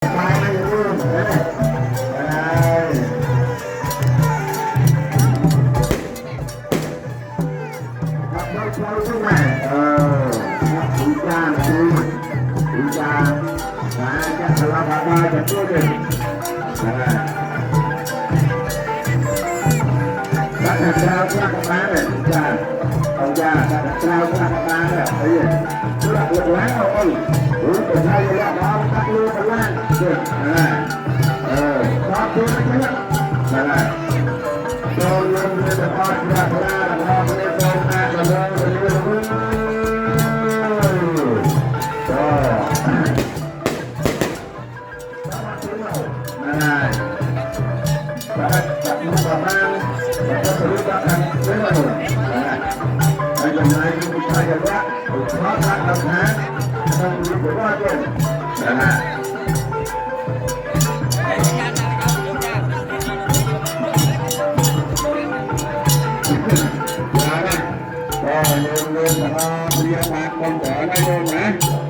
Hãy subscribe cho kênh Ghiền Mì Gõ để không bỏ lỡ những video hấp dẫn